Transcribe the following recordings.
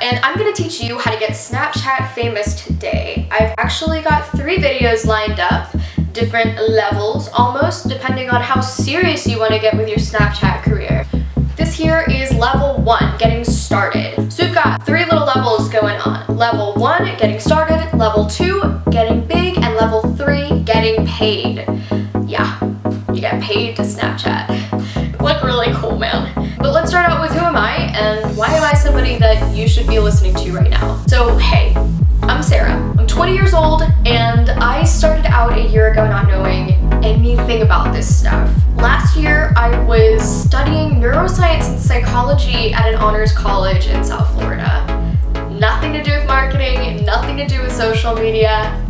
and I'm gonna teach you how to get Snapchat famous today. I've actually got 3 videos lined up, different levels almost, depending on how serious you want to get with your Snapchat career. This here is level 1, getting started. So we've got 3 little levels going on. Level 1, getting started, level 2, getting big, and level 3, getting paid. Yeah, you get paid to Snapchat. What really cool, man. But let's start out with who am I and why am I somebody that you should be listening to right now? So hey, I'm Sarah. I'm 20 years old and I started out a year ago not knowing anything about this stuff. Last year I was studying neuroscience and psychology at an honors college in South Florida. Nothing to do with marketing, nothing to do with social media,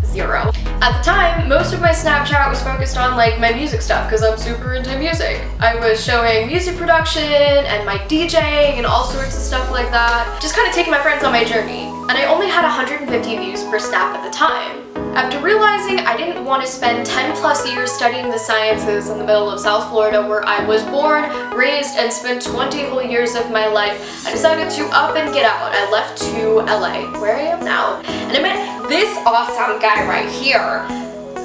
0. At the time, most of my Snapchat was focused on like my music stuff because I'm super into music. I was showing music production and my DJing and all sorts of stuff like that. Just kind of taking my friends on my journey. And I only had 150 views per snap at the time. After realizing I didn't want to spend 10 plus years studying the sciences in the middle of South Florida where I was born, raised, and spent 20 whole years of my life, I decided to up and get out. I left to LA, where I am now, and I met this awesome guy right here.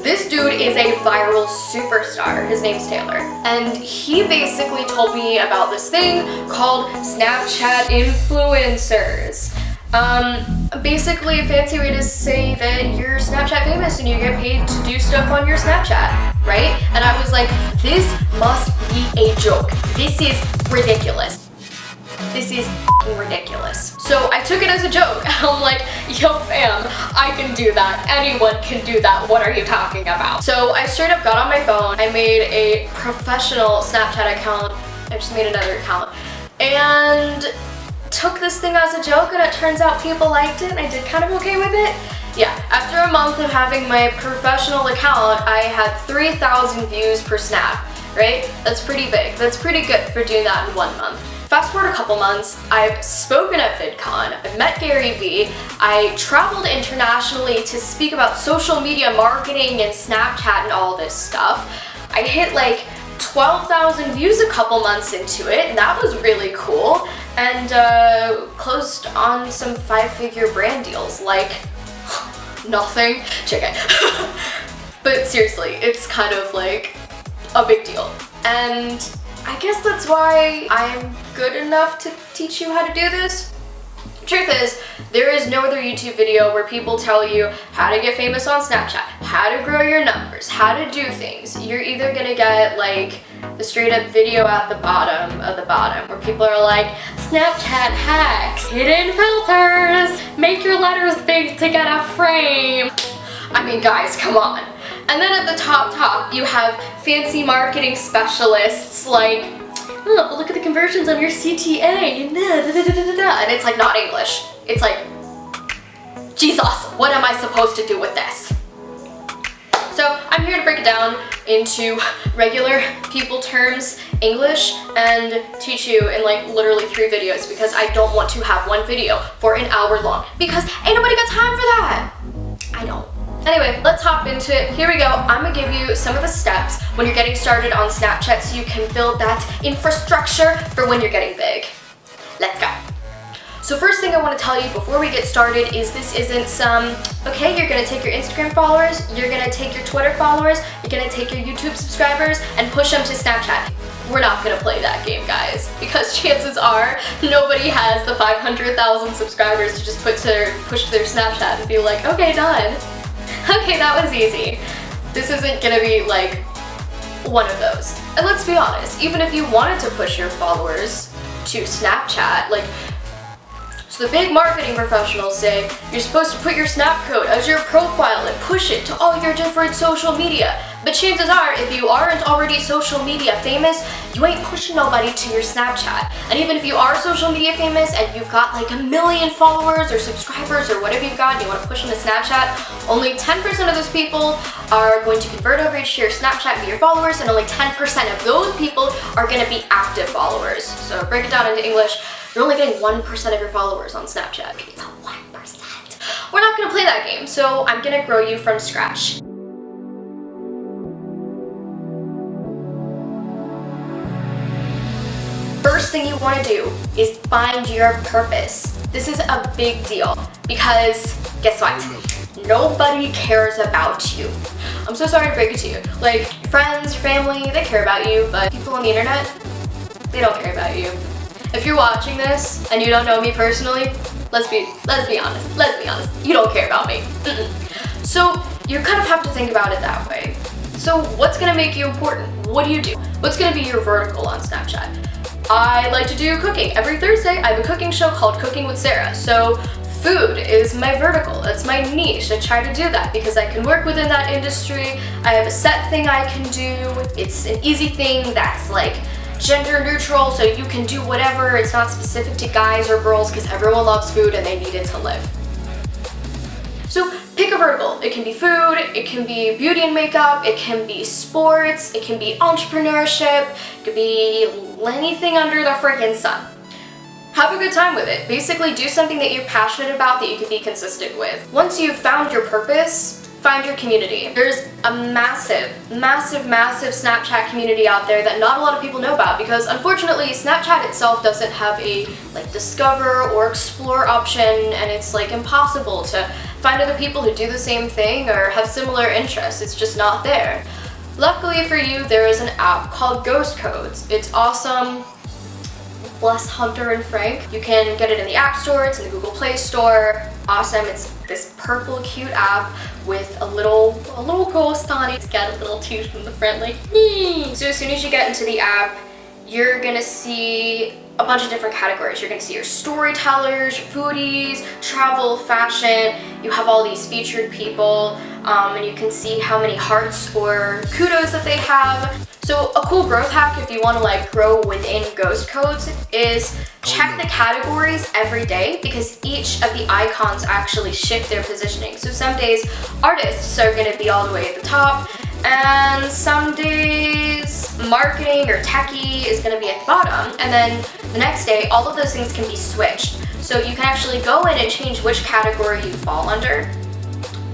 This dude is a viral superstar. His name's Taylor. And he basically told me about this thing called Snapchat influencers. Basically a fancy way to say that you're Snapchat famous and you get paid to do stuff on your Snapchat, right? And I was like, this must be a joke. This is ridiculous. This is ridiculous. So I took it as a joke. I'm like, yo fam, I can do that. Anyone can do that. What are you talking about? So I straight up got on my phone. I made a professional Snapchat account. I just made another account. And took this thing as a joke, and it turns out people liked it and I did kind of okay with it. Yeah, after a month of having my professional account, I had 3,000 views per snap, right? That's pretty big. That's pretty good for doing that in 1 month. Fast forward a couple months, I've spoken at VidCon, I've met Gary Vee, I traveled internationally to speak about social media marketing and Snapchat and all this stuff. I hit like 12,000 views a couple months into it, and that was really cool. And closed on some 5-figure brand deals, like nothing. JK. But seriously, it's kind of like a big deal. And I guess that's why I'm good enough to teach you how to do this. Truth is, there is no other YouTube video where people tell you how to get famous on Snapchat, how to grow your numbers, how to do things. You're either gonna get like the straight up video at the bottom of the bottom where people are like, Snapchat hacks, hidden filters, make your letters big to get a frame. I mean guys, come on. And then at the top you have fancy marketing specialists like, oh, but look at the conversions of your CTA, and it's like not English. It's like, Jesus, what am I supposed to do with this? So I'm here to break it down into regular people terms, English, and teach you in like literally 3 videos because I don't want to have one video for an hour long because ain't nobody got time for that. I don't. Anyway, let's hop into it. Here we go. I'm gonna give you some of the steps when you're getting started on Snapchat so you can build that infrastructure for when you're getting big. Let's go. So first thing I want to tell you before we get started is this isn't some, okay, you're gonna take your Instagram followers, you're gonna take your Twitter followers, you're gonna take your YouTube subscribers and push them to Snapchat. We're not gonna play that game, guys, because chances are nobody has the 500,000 subscribers to just push to their Snapchat and be like, okay, done. Okay, that was easy. This isn't gonna be like one of those. And let's be honest, even if you wanted to push your followers to Snapchat, like, so the big marketing professionals say you're supposed to put your snap code as your profile and push it to all your different social media. But chances are, if you aren't already social media famous, you ain't pushing nobody to your Snapchat. And even if you are social media famous and you've got like 1 million followers or subscribers or whatever you've got and you want to push them to Snapchat, only 10% of those people are going to convert over to your Snapchat and be your followers, and only 10% of those people are going to be active followers. So break it down into English, you're only getting 1% of your followers on Snapchat. It's 1%. We're not going to play that game, so I'm going to grow you from scratch. first thing you want to do is find your purpose. This is a big deal because guess what? Nobody cares about you. I'm so sorry to break it to you. Like, friends, your family, they care about you, but people on the internet, they don't care about you. If you're watching this and you don't know me personally, let's be honest, you don't care about me. So you kind of have to think about it that way. So what's gonna make you important? What do you do? What's gonna be your vertical on Snapchat? I like to do cooking. Every Thursday, I have a cooking show called Cooking with Sarah. So food is my vertical, it's my niche. I try to do that because I can work within that industry. I have a set thing I can do. It's an easy thing that's like gender neutral, so you can do whatever. It's not specific to guys or girls because everyone loves food and they need it to live. So pick a vertical. It can be food, it can be beauty and makeup, it can be sports, it can be entrepreneurship, it could be anything under the freaking sun. Have a good time with it. Basically, do something that you're passionate about that you can be consistent with. Once you've found your purpose, find your community. There's a massive Snapchat community out there that not a lot of people know about because unfortunately Snapchat itself doesn't have a like discover or explore option, and it's like impossible to find other people who do the same thing or have similar interests. It's just not there. Luckily for you, there is an app called GhostCodes. It's awesome. Bless Hunter and Frank. You can get it in the App Store, it's in the Google Play Store. Awesome, it's this purple cute app with a little ghost on it. It's got a little tooth in the front like, So as soon as you get into the app, you're gonna see a bunch of different categories. You're gonna see your storytellers, your foodies, travel, fashion. You have all these featured people, and you can see how many hearts or kudos that they have. So a cool growth hack if you want to like grow within GhostCodes is check the categories every day because each of the icons actually shift their positioning. So some days artists are going to be all the way at the top, and some days marketing or techie is going to be at the bottom, and then the next day all of those things can be switched. So you can actually go in and change which category you fall under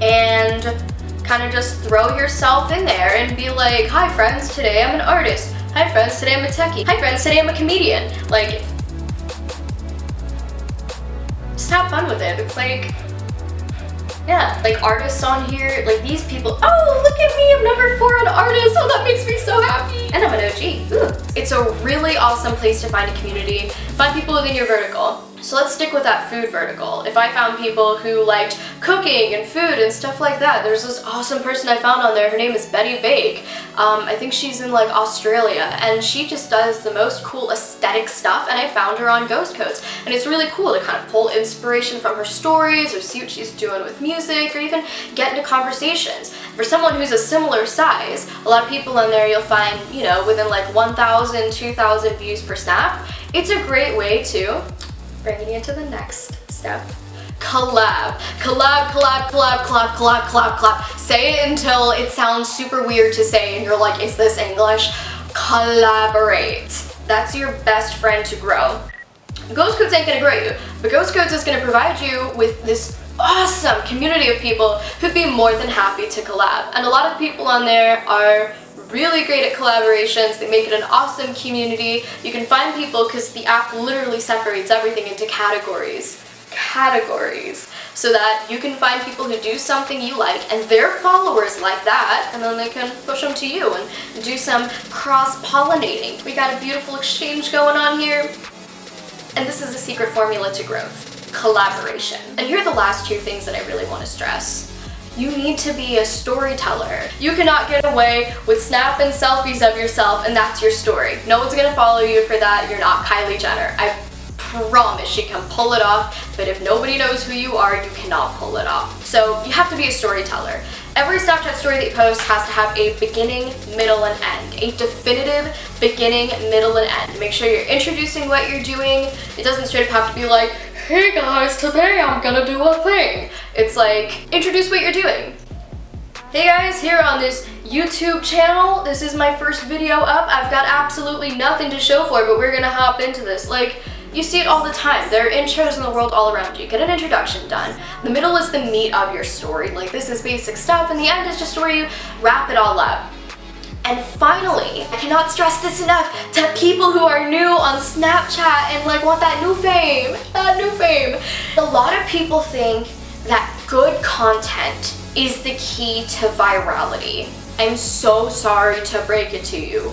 and kind of just throw yourself in there and be like, hi friends, today I'm an artist. Hi friends, today I'm a techie. Hi friends, today I'm a comedian. Like, just have fun with it. It's like, yeah, like artists on here, like these people, oh, look at me, I'm number 4 on artists. Oh, that makes me so happy. And I'm an OG. Ooh. It's a really awesome place to find a community, find people within your vertical. So let's stick with that food vertical. If I found people who liked cooking and food and stuff like that, there's this awesome person I found on there. Her name is Betty Bake. I think she's in like Australia, and she just does the most cool aesthetic stuff, and I found her on GhostCodes. And it's really cool to kind of pull inspiration from her stories or see what she's doing with music or even get into conversations. For someone who's a similar size, a lot of people on there you'll find, you know, within like 1,000, 2,000 views per snap. It's a great way to bringing you to the next step. Collab. Collab, collab, collab, collab, collab, collab, collab. Say it until it sounds super weird to say and you're like, is this English? Collaborate. That's your best friend to grow. GhostCodes ain't gonna grow you, but GhostCodes is gonna provide you with this awesome community of people who'd be more than happy to collab. And a lot of people on there are really great at collaborations. They make it an awesome community. You can find people because the app literally separates everything into categories, so that you can find people who do something you like and their followers like that, and then they can push them to you and do some cross-pollinating. We got a beautiful exchange going on here, and this is the secret formula to growth: collaboration. And here are the last 2 things that I really want to stress. You need to be a storyteller. You cannot get away with snapping selfies of yourself and that's your story. No one's gonna follow you for that. You're not Kylie Jenner. I promise she can pull it off, but if nobody knows who you are, you cannot pull it off. So you have to be a storyteller. Every Snapchat story that you post has to have a beginning, middle, and end. A definitive beginning, middle, and end. Make sure you're introducing what you're doing. It doesn't straight up have to be like, hey guys, today I'm gonna do a thing. It's like, introduce what you're doing. Hey guys, here on this YouTube channel, this is my first video up. I've got absolutely nothing to show for it, but we're gonna hop into this. Like, you see it all the time. There are intros in the world all around you. Get an introduction done. The middle is the meat of your story. Like, this is basic stuff, and the end is just where you wrap it all up. And finally, I cannot stress this enough to people who are new on Snapchat and like want that new fame, A lot of people think that good content is the key to virality. I'm so sorry to break it to you.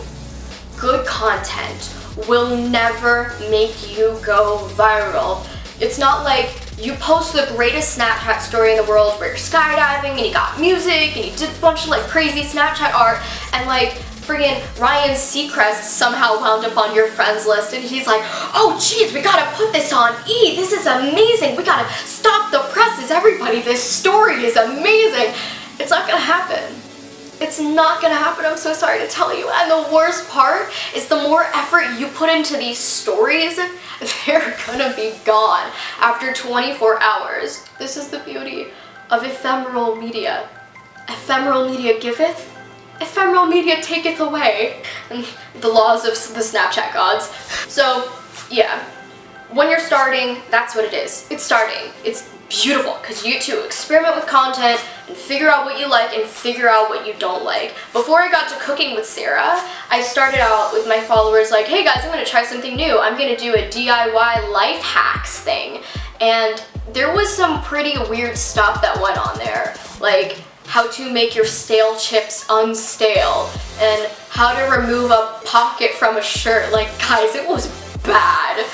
Good content will never make you go viral. It's not like you post the greatest Snapchat story in the world where you're skydiving and you got music and you did a bunch of like crazy Snapchat art and like friggin' Ryan Seacrest somehow wound up on your friends list and he's like, oh geez, we gotta put this on E, this is amazing, we gotta stop the presses, everybody, this story is amazing. It's not gonna happen. It's not gonna happen, I'm so sorry to tell you. And the worst part is the more effort you put into these stories, they're gonna be gone after 24 hours. This is the beauty of ephemeral media. Ephemeral media giveth, ephemeral media taketh away. And the laws of the Snapchat gods. So, yeah. When you're starting, that's what it is. It's starting. It's beautiful because you get to experiment with content and figure out what you like and figure out what you don't like. Before I got to cooking with Sarah, I started out with my followers like, hey guys, I'm gonna try something new. I'm gonna do a DIY life hacks thing. And there was some pretty weird stuff that went on there. Like how to make your stale chips unstale and how to remove a pocket from a shirt. Like guys, it was bad.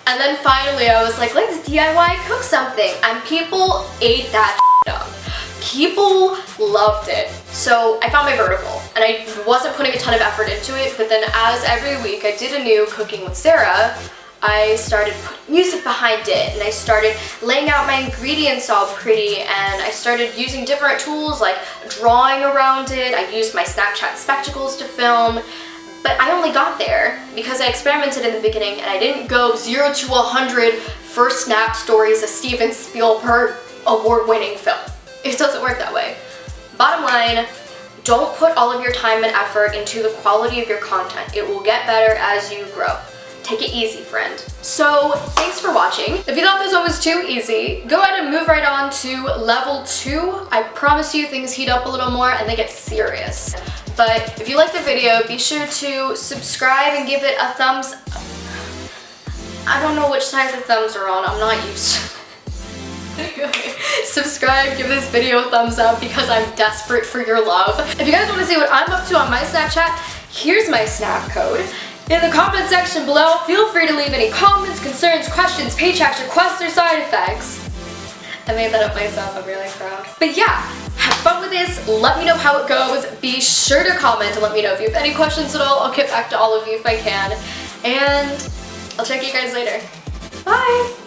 And then finally I was like, let's DIY cook something. And people ate that up. People loved it. So I found my vertical and I wasn't putting a ton of effort into it, but then as every week I did a new cooking with Sarah, I started putting music behind it and I started laying out my ingredients all pretty and I started using different tools like drawing around it. I used my Snapchat spectacles to film. But I only got there because I experimented in the beginning and I didn't go 0 to 100 first snap stories a Steven Spielberg award-winning film. It doesn't work that way. Bottom line, don't put all of your time and effort into the quality of your content. It will get better as you grow. Take it easy, friend. So, thanks for watching. If you thought this one was too easy, go ahead and move right on to level 2. I promise you things heat up a little more and they get serious. But if you like the video, be sure to subscribe and give it a thumbs up. I don't know which side the thumbs are on, I'm not used to it. Subscribe, give this video a thumbs up because I'm desperate for your love. If you guys want to see what I'm up to on my Snapchat, here's my snap code. In the comment section below, feel free to leave any comments, concerns, questions, page hacks, requests, or side effects. I made that up myself, I'm really proud. But yeah, have fun with this, let me know how it goes, be sure to comment and let me know if you have any questions at all, I'll get back to all of you if I can, and I'll check you guys later. Bye!